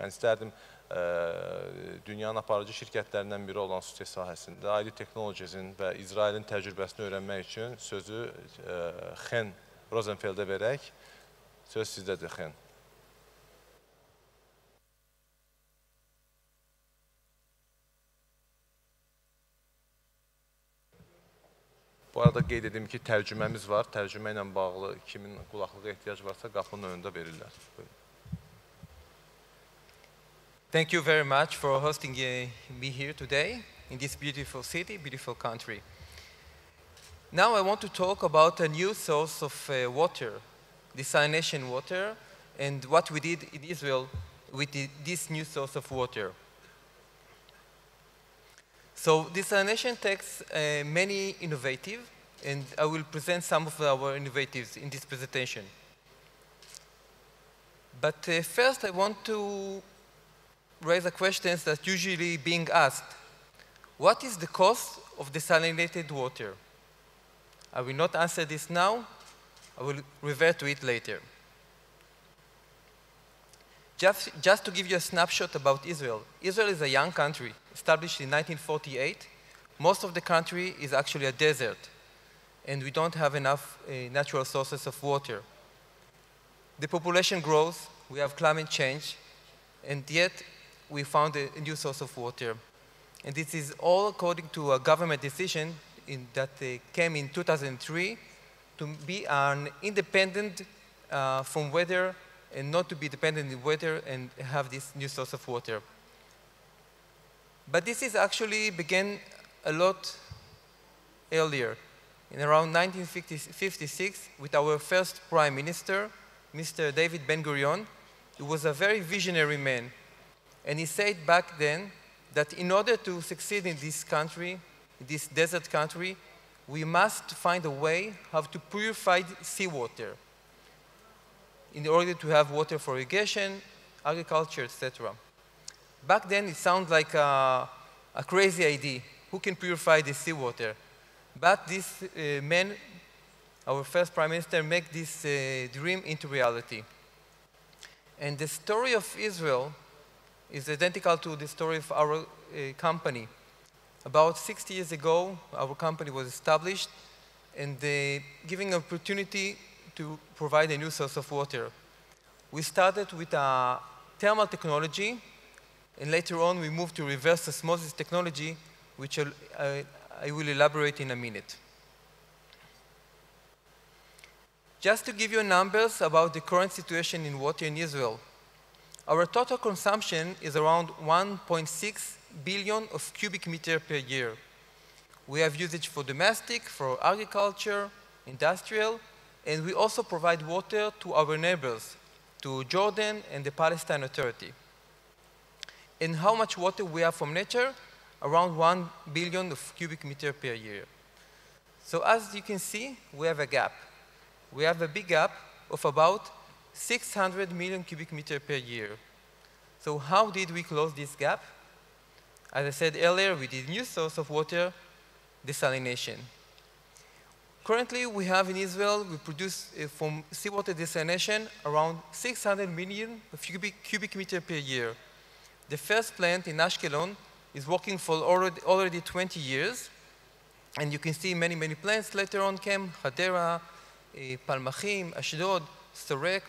Mən istərdim dünyanın aparıcı şirkətlərindən biri olan su sahəsində IDE Technologies'in və İsrailin təcrübəsini öyrənmək üçün sözü Chen Rosenfeld'e verək. Söz sizdədir, Chen. Bu arada qeyd edim ki, tərcüməmiz var. Tərcümə ilə bağlı kimin qulaqlığa ehtiyac varsa qapının önündə verirlər. Buyurun. Thank you very much for hosting me here today in this beautiful city, beautiful country. Now I want to talk about a new source of water, desalination water, and what we did in Israel with this new source of water. So desalination takes many innovative, and I will present some of our innovatives in this presentation. But first I want to raise a question that's usually being asked. What is the cost of desalinated water? I will not answer this now. I will revert to it later. Just to give you a snapshot about Israel. Israel is a young country, established in 1948. Most of the country is actually a desert, and we don't have enough natural sources of water. The population grows, we have climate change, and yet we found a new source of water. And this is all according to a government decision that came in 2003 to be an independent from weather and not to be dependent on weather and have this new source of water. But this is actually began a lot earlier, in around 1956, with our first prime minister, Mr. David Ben-Gurion, who was a very visionary man. And he said back then that in order to succeed in this country, this desert country, we must find a way how to purify seawater in order to have water for irrigation, agriculture, etc. Back then, it sounded like a crazy idea. Who can purify the seawater? But this man, our first prime minister, made this dream into reality. And the story of Israel is identical to the story of our company. About 60 years ago, our company was established, and giving an opportunity to provide a new source of water. We started with a thermal technology, and later on we moved to reverse osmosis technology, which I will elaborate in a minute. Just to give you numbers about the current situation in water in Israel. Our total consumption is around 1.6 billion of cubic meter per year. We have usage for domestic, for agriculture, industrial, and we also provide water to our neighbors, to Jordan and the Palestine Authority. And how much water we have from nature? Around 1 billion of cubic meter per year. So as you can see, we have a gap. We have a big gap of about 600 million cubic meter per year. So how did we close this gap? As I said earlier, we did new source of water, desalination. Currently, we have in Israel, we produce from seawater desalination around 600 million cubic meter per year. The first plant in Ashkelon is working for already 20 years. And you can see many, many plants. Later on came Hadera, Palmachim, Ashdod, Sorek.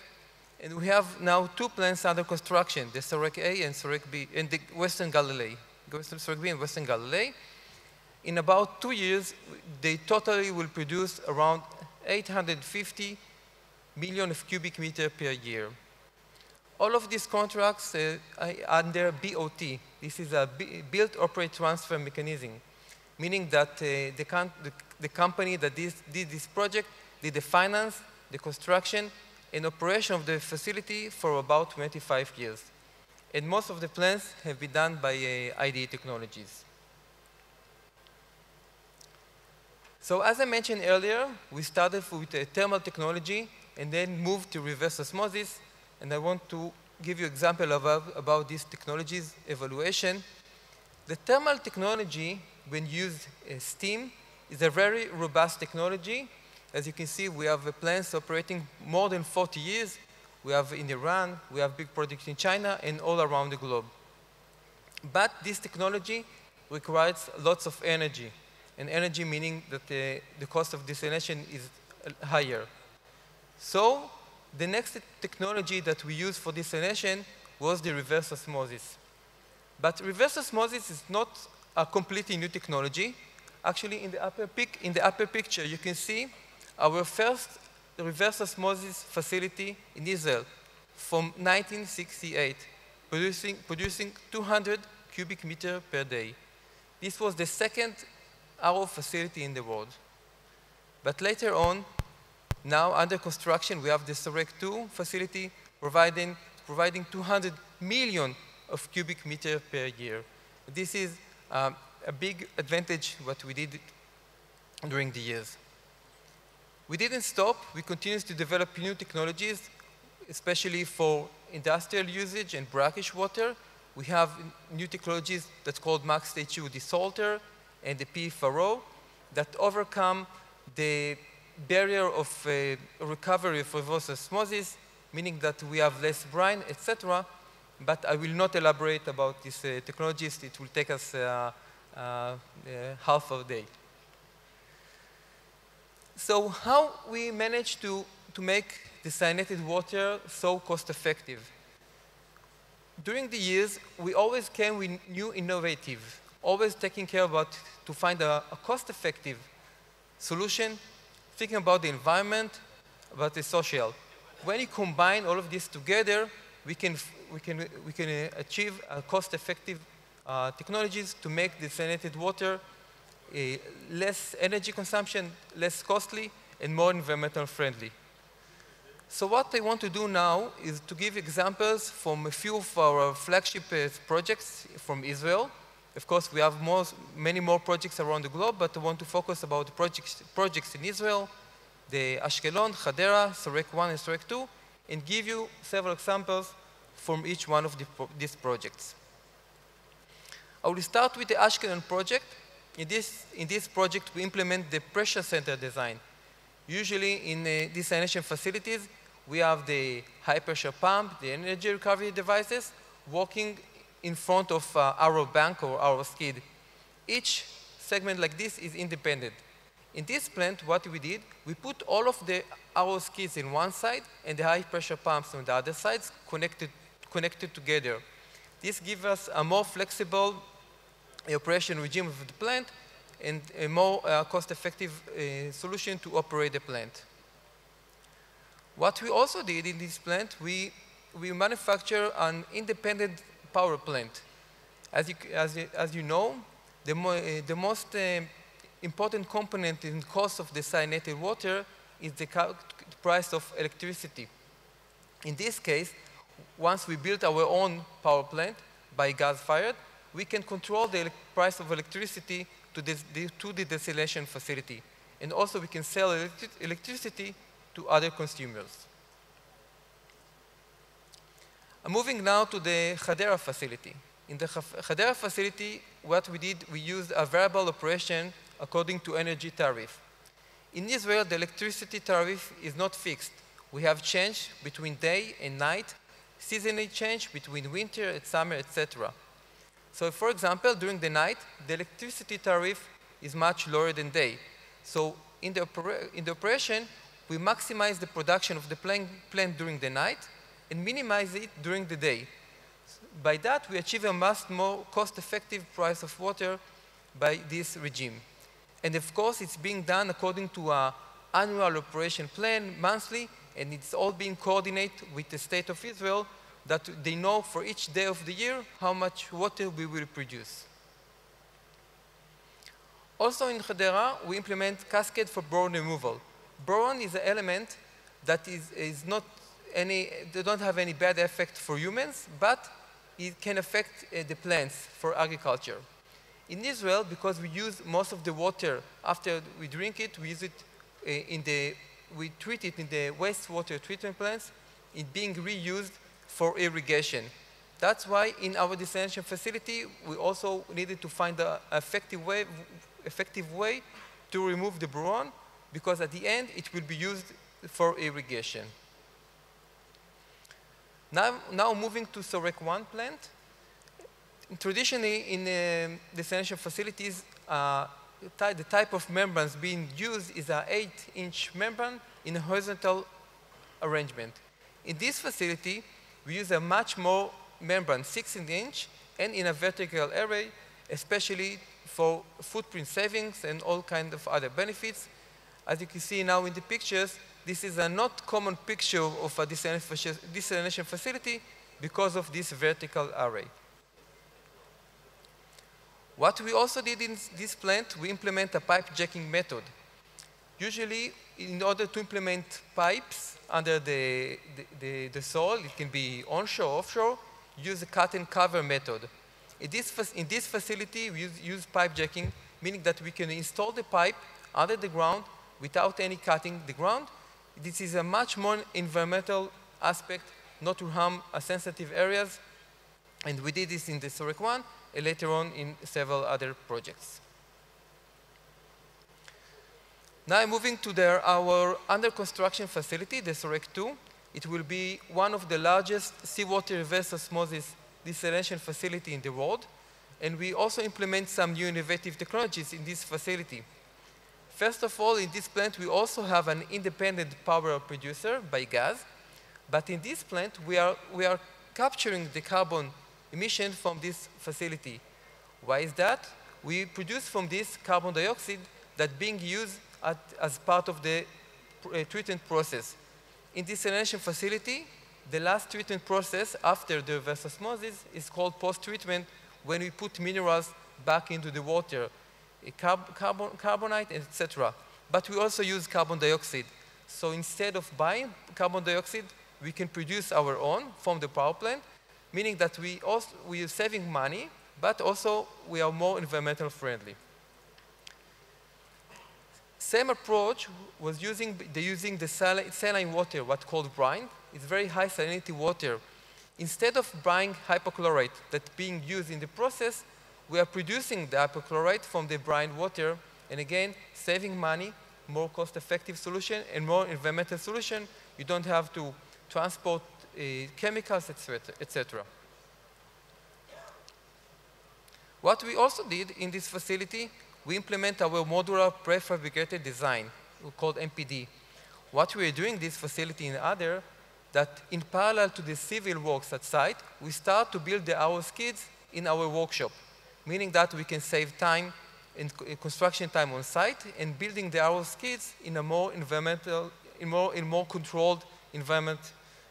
And we have now two plants under construction, the Sorek A and Sorek B, in the Western Galilee. Sorek B and Western Galilee. In about 2 years, they totally will produce around 850 million of cubic meter per year. All of these contracts are under BOT. This is a build, operate, transfer mechanism, meaning that the company that did this project did the finance, the construction, and operation of the facility for about 25 years. And most of the plans have been done by IDE Technologies. So as I mentioned earlier, we started with a thermal technology and then moved to reverse osmosis. And I want to give you an example about this technology's evaluation. The thermal technology, when used as steam, is a very robust technology. As you can see, we have plants operating more than 40 years. we have in Iran, we have big projects in China, and all around the globe. But this technology requires lots of energy, and energy meaning that the cost of desalination is higher. So the next technology that we used for desalination was the reverse osmosis. But reverse osmosis is not a completely new technology. Actually, in the upper picture, you can see our first reverse osmosis facility in Israel from 1968, producing 200 cubic meters per day. This was the second RO facility in the world. But later on, now under construction, we have the Sorek 2 facility providing 200 million of cubic meters per year. This is a big advantage what we did during the years. We didn't stop. We continued to develop new technologies, especially for industrial usage and brackish water. We have new technologies that's called max stage 2 desalter and the PFRO that overcome the barrier of recovery of reverse osmosis, meaning that we have less brine, etc. But I will not elaborate about these technologies. It will take us half a day. So how we managed to make desalinated water so cost-effective? During the years, we always came with new innovative, always taking care about to find a cost-effective solution, thinking about the environment, about the social. When you combine all of this together, we can achieve cost-effective technologies to make desalinated water less energy consumption, less costly, and more environmental friendly. So what I want to do now is to give examples from a few of our flagship projects from Israel. Of course, we have many more projects around the globe, but I want to focus about the projects in Israel, the Ashkelon, Hadera, Sorek 1 and Sorek 2, and give you several examples from each one of these projects. I will start with the Ashkelon project. In this project, we implement the pressure center design. Usually in desalination facilities, we have the high pressure pump, the energy recovery devices, working in front of our bank or our skid. Each segment like this is independent. In this plant, what we did, we put all of the RO skids in one side and the high pressure pumps on the other sides connected together. This gives us a more flexible operation regime of the plant and a more cost-effective solution to operate the plant. What we also did in this plant, we manufacture an independent power plant. As you know, the most important component in cost of desalinated water is the price of electricity. In this case, once we built our own power plant by gas-fired, we can control the price of electricity to the desalination facility. And also we can sell electricity to other consumers. I'm moving now to the Hadera facility. In the Hadera facility, what we did, we used a variable operation according to energy tariff. In Israel, the electricity tariff is not fixed. We have change between day and night, seasonally change between winter and summer, etc. So for example, during the night, the electricity tariff is much lower than day. So in the operation, we maximize the production of the plant during the night and minimize it during the day. By that, we achieve a much more cost-effective price of water by this regime. And of course, it's being done according to an annual operation plan, monthly, and it's all being coordinated with the state of Israel that they know for each day of the year how much water we will produce. Also in Hadera, we implement cascade for boron removal. Boron is an element that they don't have any bad effect for humans, but it can affect the plants for agriculture. In Israel, because we use most of the water after we drink it, we use it we treat it in the wastewater treatment plants, it being reused for irrigation. That's why in our desalination facility, we also needed to find an effective way to remove the boron, because at the end, it will be used for irrigation. Now moving to Sorek 1 plant. Traditionally, in desalination facilities, the type of membranes being used is an 8-inch membrane in a horizontal arrangement. In this facility, we use a much more membrane, 16-inch, and in a vertical array, especially for footprint savings and all kinds of other benefits. As you can see now in the pictures, this is a not common picture of a desalination facility because of this vertical array. What we also did in this plant, we implement a pipe jacking method. Usually, in order to implement pipes under the soil, it can be onshore, offshore, use a cut and cover method. In this facility, we use pipe jacking, meaning that we can install the pipe under the ground without any cutting the ground. This is a much more environmental aspect, not to harm sensitive areas. And we did this in the Sorek 1, and later on in several other projects. Now moving to our under construction facility, the Sorek 2. It will be one of the largest seawater reverse osmosis desalination facility in the world. And we also implement some new innovative technologies in this facility. First of all, in this plant, we also have an independent power producer by gas. But in this plant, we are capturing the carbon emission from this facility. Why is that? We produce from this carbon dioxide that being used as part of the treatment process. In this desalination facility, the last treatment process after the reverse osmosis is called post-treatment, when we put minerals back into the water, carbonate, etc. But we also use carbon dioxide. So instead of buying carbon dioxide, we can produce our own from the power plant, meaning that we are saving money, but also we are more environmental friendly. Same approach was using the saline water, what's called brine. It's very high salinity water. Instead of brine hypochlorite that's being used in the process, we are producing the hypochlorite from the brine water, and again, saving money, more cost-effective solution, and more environmental solution. You don't have to transport chemicals, etc. What we also did in this facility, we implement our modular prefabricated design, called MPD. What we are doing in this facility and other, that in parallel to the civil works at site, we start to build our skids in our workshop, meaning that we can save time in construction time on site and building our skids in a more environmental, in more controlled environment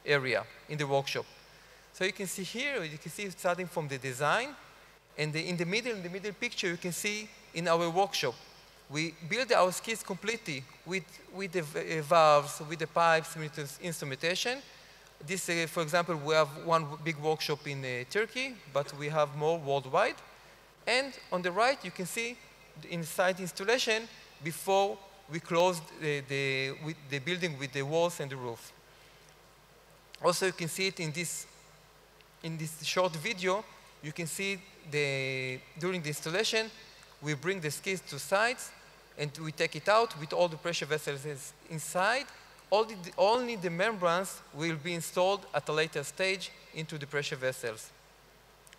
area in the workshop. So you can see here, you can see starting from the design, and in the middle picture, you can see in our workshop, we build our skids completely with the valves, with the pipes, with the instrumentation. This, for example, we have one big workshop in Turkey, but we have more worldwide. And on the right, you can see the inside installation before we closed the building with the walls and the roof. Also, you can see it in this short video. You can see during the installation, we bring the skids to sites, and we take it out with all the pressure vessels inside. Only the membranes will be installed at a later stage into the pressure vessels.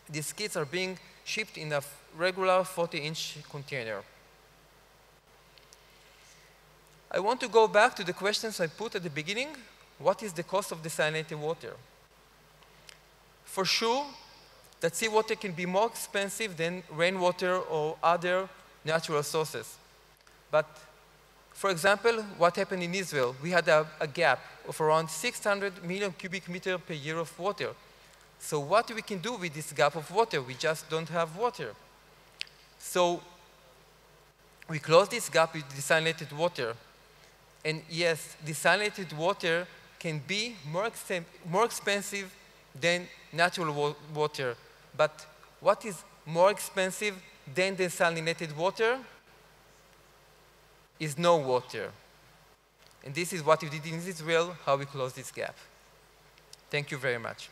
These skids are being shipped in a regular 40-inch container. I want to go back to the questions I put at the beginning. What is the cost of desalinated water? For sure, that seawater can be more expensive than rainwater or other natural sources. But, for example, what happened in Israel, we had a gap of around 600 million cubic meters per year of water. So what we can do with this gap of water? We just don't have water. So we close this gap with desalinated water. And yes, desalinated water can be more expensive than natural water. But what is more expensive than desalinated water is no water. And this is what we did in Israel, how we close this gap. Thank you very much.